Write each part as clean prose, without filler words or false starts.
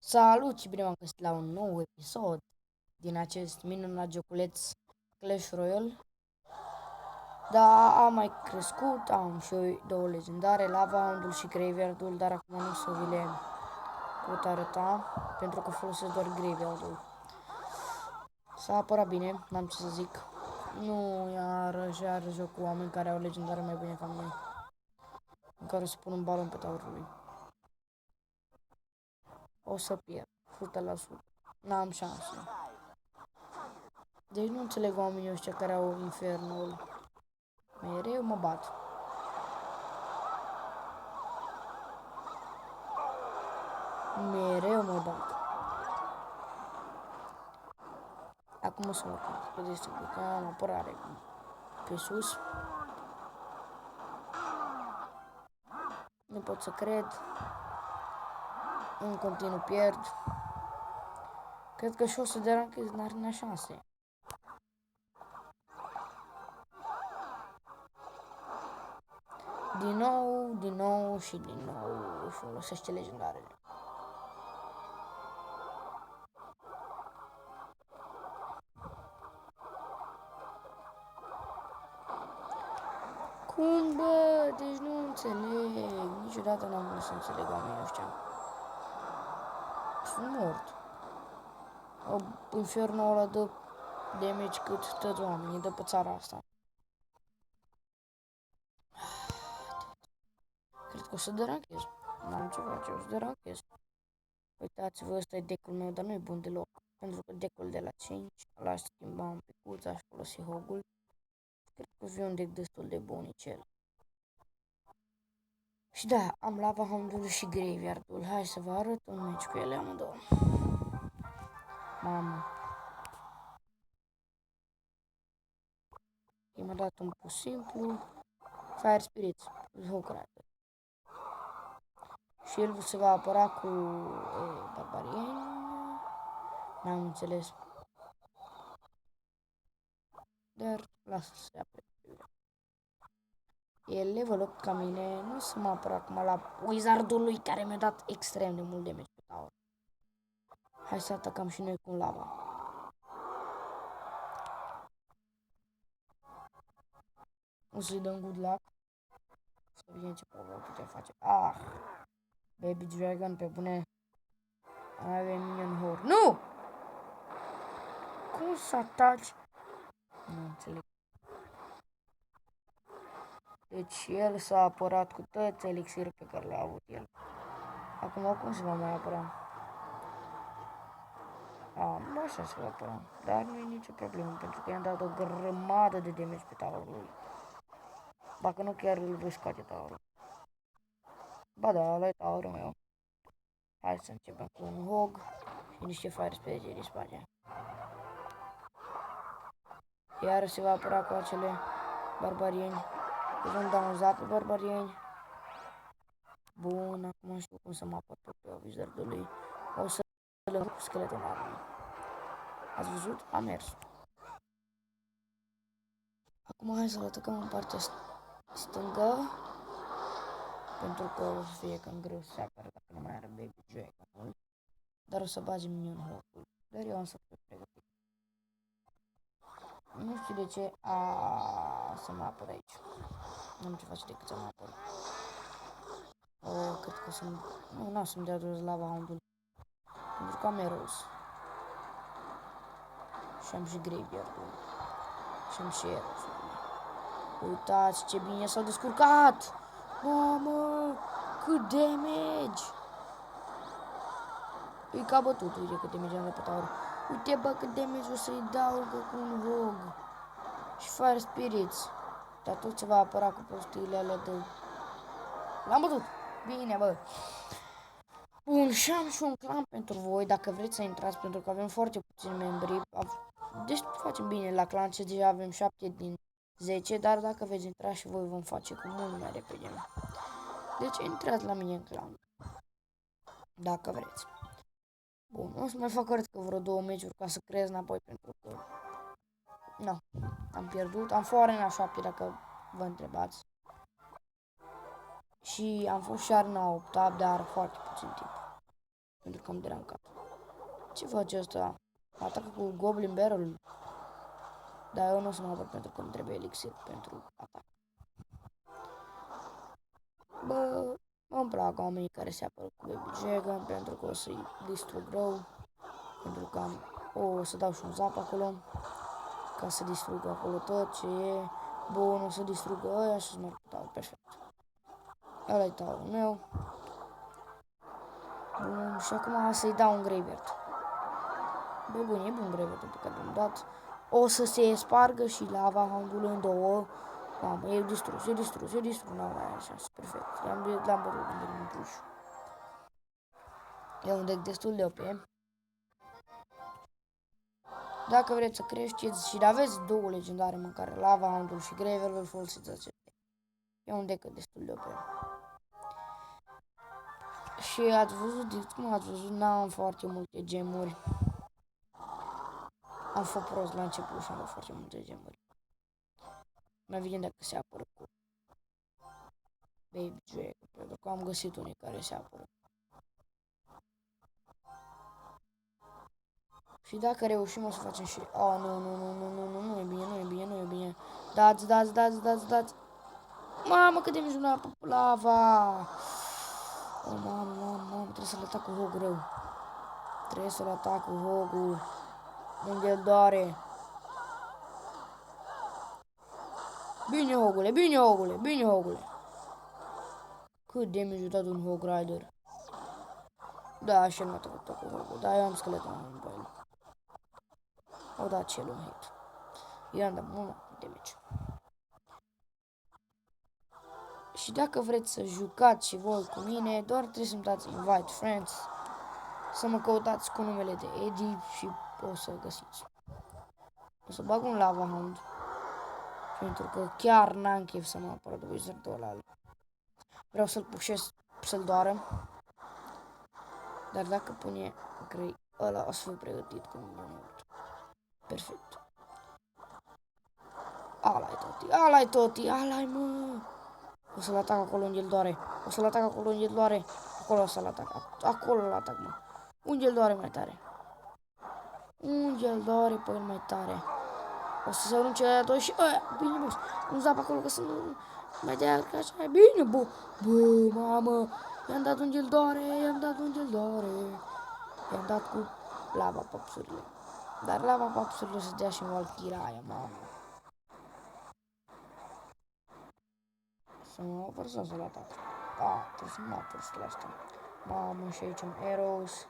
Salut și bine m-am găsit la un nou episod din acest minunat joculeț Clash Royale. Da, am mai crescut, am și eu două legendare, Lava Hound-ul și Graveyard-ul, dar acum nu să vi le pot arăta, pentru că folosesc doar Graveyard-ul. S-a apărat bine, n-am ce să zic. Nu iarăși joc cu oameni care au legendare mai bine ca mine, în care o să pun un balon pe taurul lui. O să pierd, 100%. N-am șanse. Deci nu înțeleg oamenii ăștia care au infernul. Mereu mă bat. Mereu mă bat. Acum o să mă urc pe distribuție, că am apărare pe sus. Nu pot să cred. În continuu pierd. Cred că și o să deranchez, n-are șanse. Din nou și din nou folosește legendarele. Cum bă? Deci nu înțeleg. Niciodată n-am vrut să înțeleg oamenii ăștia. Sunt mort. Infernul ăla dă damage cât toți oamenii, dă pe țara asta. Cred că o să deranchez. N-am ce face, o să deranchez. Uitați-vă, ăsta e deck-ul meu, dar nu e bun deloc. Pentru că deck-ul de la 5, l-aș schimba un picuț, aș folosi hogul. Cred că o să fie un deck destul de bunicel. Și da, am Lava Hound-ul și Graveyard-ul. Hai să vă arăt un meci cu ele amândouă. Mamă. I-am dat un pus simplu. Fire Spirits, Hawk Rider. Și el se va apăra cu barbarieni. N-am înțeles. Dar lasă să se apere. E level 8 ca mine, nu să mă apăr acum la wizardul lui care mi-a dat extrem de mult damage pe tower. Hai să atacăm și noi cu lava. O să-i dăm good luck. Să vedem ce putem face. Ah! Baby Dragon, pe bune. Avem minion horde. Nu! Cum să ataci? Nu înțeleg. Deci el s-a apărat cu toți elixirul pe care l-a avut el. Acum cum se va mai apăra? Nu așa se va apăra. Dar nu e nicio problemă, pentru că i-am dat o grămadă de damage pe towerul lui. Dacă nu chiar îl voi scoate towerul. Ba da, ăla e towerul meu. Hai să începem cu un hog și niște fire specie din spate. Iar se va apăra cu acele barbarieni. Îi vom da un zap pe barbarieni. Bun, acum știu cum să mă apăr pe wizardului. O să îl cu scheletul mare. Ați văzut? A mers. Acum hai să-l atacăm în partea stângă. Pentru că o să fie cam greu să se apere dacă nu mai are Baby Dragon. Dar o să bage minion hawk-ul. Dar eu am să fiu pregătit. Nu știu de ce să mă apăr aici. Nu am ce face decât să mă apăr. Cred că o să-mi... Nu, n-o să-mi dea jos Lava Hound-ul. Pentru că am Eros. Și am și Graveyard-ul. Și am și Eros-ul. Uitați ce bine s-au descurcat! Mamă! Cât damage! E ca bătut, uite cât damage am de pe tower. Uite bă cât damage o să-i dau cu un hog. Și Fire Spirits. Dar tot se va apăra cu prostiile alea de... L-am bătut! Bine bă! Bun, și am și un clan pentru voi, dacă vreți să intrați, pentru că avem foarte puțini membri. Deci facem bine la clan, ce deja avem 7 din 10, dar dacă veți intra și voi vom face cu mult mai repede. Deci intrați la mine în clan, dacă vreți. Bun, o să mai fac cred că vreo 2 meciuri ca să creez înapoi, pentru că... Nu, am pierdut, am fost arena 7 dacă vă întrebați. Și am fost și arena 8, dar foarte puțin timp. Pentru cam derancat. Ce face ăsta? Atacă cu Goblin Barrel. Dar eu nu o să mă apăr pentru că îmi trebuie elixir pentru atac. Bă, îmi plac oamenii care se apără cu Baby Dragon pentru că o să-i distrug rău. Pentru că o să dau și un zap acolo. Ca să distrugă acolo tot ce e. Bun, o să distrugă ăia și să merg cu taur. Perfect. Ăla-i taurul meu. Bun, și acum să-i dau un graveyard. Bă, bun, e bun graveyard-ul pe care l-am dat. O să se spargă și lava hound-ul în două. Mamă, e distrus, n-am mai așa, perfect. L-am bătut în puș. E un deck destul de OP. Dacă vreți să creșteți și aveți două legendare măcar, lava hound-ul și graveyard-ul, folosiți aceste. E un deck destul de OP. Și ați văzut, cum ați văzut, n-am foarte multe gemuri. Am fost prost la început și am dat foarte multe gemuri. Mai evident dacă se apără cu Baby Dragon, pentru că am găsit unii care se apără. Și dacă reușim o să facem și... Oh, nu e bine. Dați. Mamă, cât de mișto lava! Oh, mamă, trebuie să-l atac cu hogul rău. Trebuie să-l atac cu hogul. Unde el doare. Bine, hogule. Cât de mișto dat un Hog Rider. Da, și el m-a atacat cu hogul. Da, eu am scheletul pe el. O dat cel un hit. Eu am dat mult damage. Și dacă vreți să jucați și voi cu mine, doar trebuie să-mi dați invite friends, să mă căutați cu numele de Eddie și o să găsiți. O să bag un lava hound, pentru că chiar n-am chef să mă apăr de wizardul ăla. Vreau să-l pușesc, să-l doară. Dar dacă pune grey, ăla o să fiu pregătit cu mine mult. Perfect. Ala-i toti, mă! O să-l atac acolo unde el doare. Acolo o să-l atac. Acolo l atac, mă. Unde el doare mai tare. Pe el mai tare. O să se arunce aia doi și aia. Bine, boss. Un zap acolo că să nu mai dea că așa e bine, bă. Bă, mamă. I-am dat unde el doare. I-am dat cu lava popsurile. Dar lava popsurile se dea și în Valkyria aia, mamă. Să mă apăr sau să-l atac? Da, trebuie să mă apăr la asta. Mamă, și aici am arrows.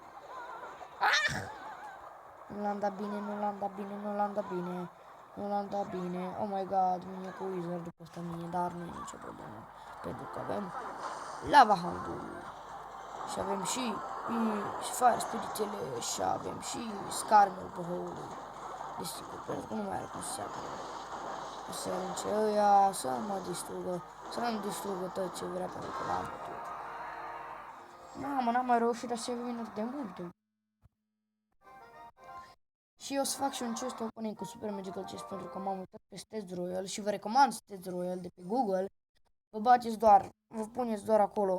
Nu l-am dat bine. Oh my god, mine cu wizard după asta mine, dar nu e nicio problemă. Pentru că avem lava hound-ul. Și avem și fire spiritele și avem și scarmel pe hole-ul. Desigur, pentru că nu mai are cum să se apere. O să arunce ăia, să nu distrugă tot ce vrea pentru că l-am putut. Mamă, n-am mai reușit așa minute de multe. Și o să fac și un chest opening cu Super Magical Chest pentru că m-am uitat pe Stats Royal și vă recomand Stats Royal de pe Google. Vă puneți doar acolo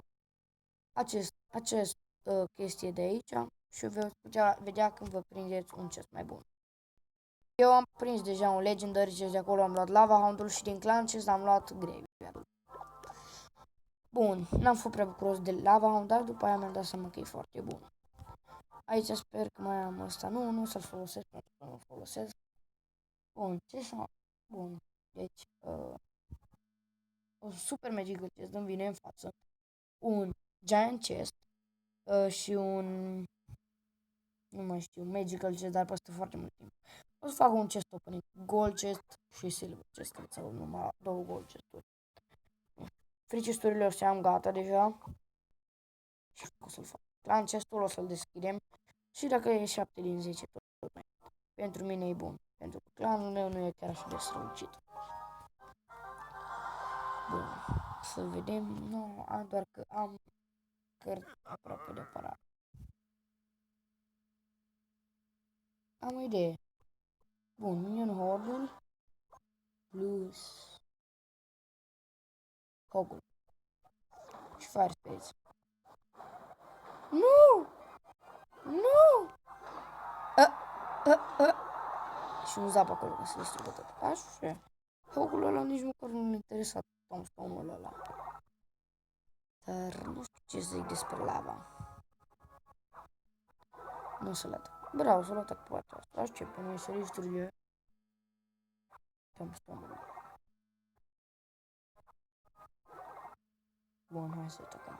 acest chestie de aici și veți putea vedea când vă prindeți un chest mai bun. Eu am prins deja un Legendary chest de acolo, am luat Lava Hound-ul și din Clan chest am luat Graveyard. Bun, n-am fost prea bucuros de Lava Hound, dar după aia mi-am dat seama că e foarte bun. Aici sper că mai am ăsta. Nu să-l folosesc pentru că nu folosesc. Bun, ce să... Bun, deci... o Super Magical Chest îmi vine în față. Un Giant Chest și un... Nu mai știu, Magical Chest, dar peste foarte mult timp. O să fac un chest opening, Gold Chest și Silver Chest, sau numai două Gold Chest-uri. Free chest-urile o să am gata deja. Și o să-l fac. Clan Chest-ul o să-l deschidem. Și dacă e 7 din 10, tot mai. Pentru mine e bun. Pentru că clanul meu nu e chiar așa de strălucit. Bun. Să vedem. Nu, doar că am cărți aproape de apărat. Am o idee. Bun, Minion Horde-ul plus Hogul și Fire Spirits. Nu! și un zap acolo ca să le strigă tot. Așa. Hogul ăla nici măcar nu-l interesa tombstone-ul ăla. Dar nu știu ce să zic despre lava. Nu să-l atac. Vreau să-l atac pe partea asta. Așa ce, până să le distruge tombstone-ul. Bun, hai să atacăm.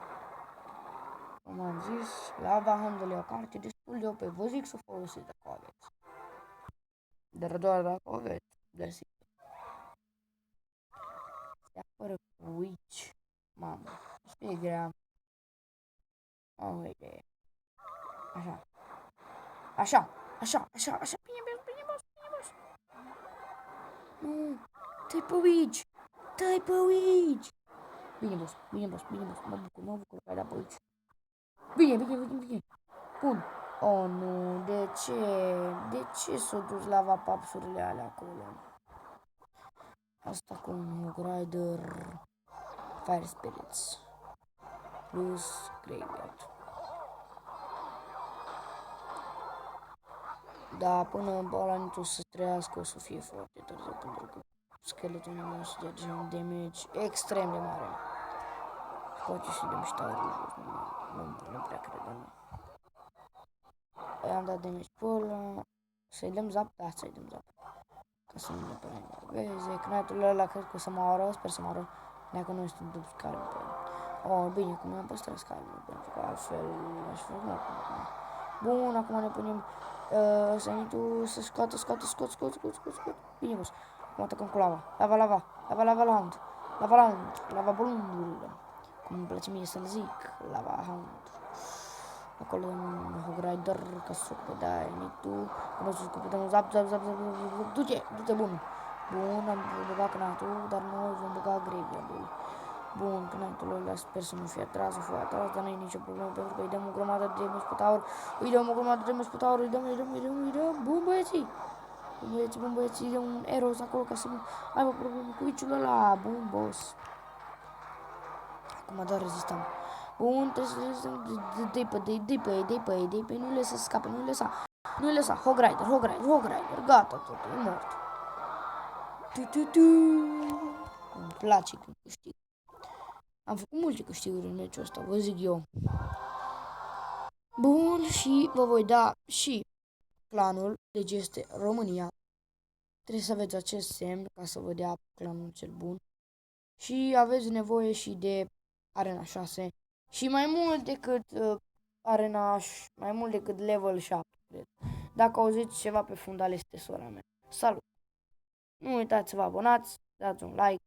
Cum am zis, Lava Handle e o carte destul de OP. Vă zic să folosiți dacă o aveți. Dar doar dacă o aveți, desigur. Se apără cu Witch. Mamă, e grea. O idee. Așa. Așa, așa, așa, așa. Bine, boss. Nu, dai pe Witch. Dai pe Witch. Bine, boss. Mă bucur că ai dat pe Witch. Bine. Bun. Oh, nu, de ce? De ce s-au dus lava papsurile alea acolo? Asta cu un Hog Rider, Fire Spirits, plus Graveyard. Da, până balanitul să trăiască o să fie foarte târziu, pentru că skeletonul meu se dea deja un damage extrem de mare. Poate să dăm și taurul jos, nu prea cred, nu. I-am dat damage pe ăla, să-i dăm zap? Da, să-i dăm zap. Ca să nu ne prea enerveze. Knight-ul ăla cred că o să moară, sper să moară. Dacă nu este după calm pe el. Oh, bine, că mi-am păstrat calmul, pentru că altfel aș fi mult. Bun, acum ne punem Sanitul să scot. Bine, boss. Acum atacăm cu lava. Lava bolundul. Cum îmi place mie să-l zic. Lava hound. Acolo un Hog Rider ca să ocupe de aia. Nitu. Am să ocupe de un zap. Du-te, bun. Bun, am băgat Knight-ul, dar noi vom băga Graveyard-ul. Bun, Knight-ul ăla sper să nu fie atras, dar nu e nicio problemă pentru că îi dăm o grămadă de damage pe tower. Îi dăm. Bun, băieții, îi dăm un arrows acolo ca să nu aibă probleme cu witch-ul ăla. Bun, boss. Acum doar rezistăm. Bun, trebuie să rezistăm. Dă-i pe ei, nu le să scape, nu-i lăsa. Hog Rider, gata, tot, e mort. Îmi place când câștig. Am făcut multe câștiguri în meciul ăsta, vă zic eu. Bun, și vă voi da și clanul, deci este România. Trebuie să aveți acest semn ca să vă dea clanul cel bun. Și aveți nevoie și de Arena 6 și mai mult decât mai mult decât level 7, cred. Dacă auziți ceva pe fundal, este sora mea. Salut! Nu uitați să vă abonați, dați un like.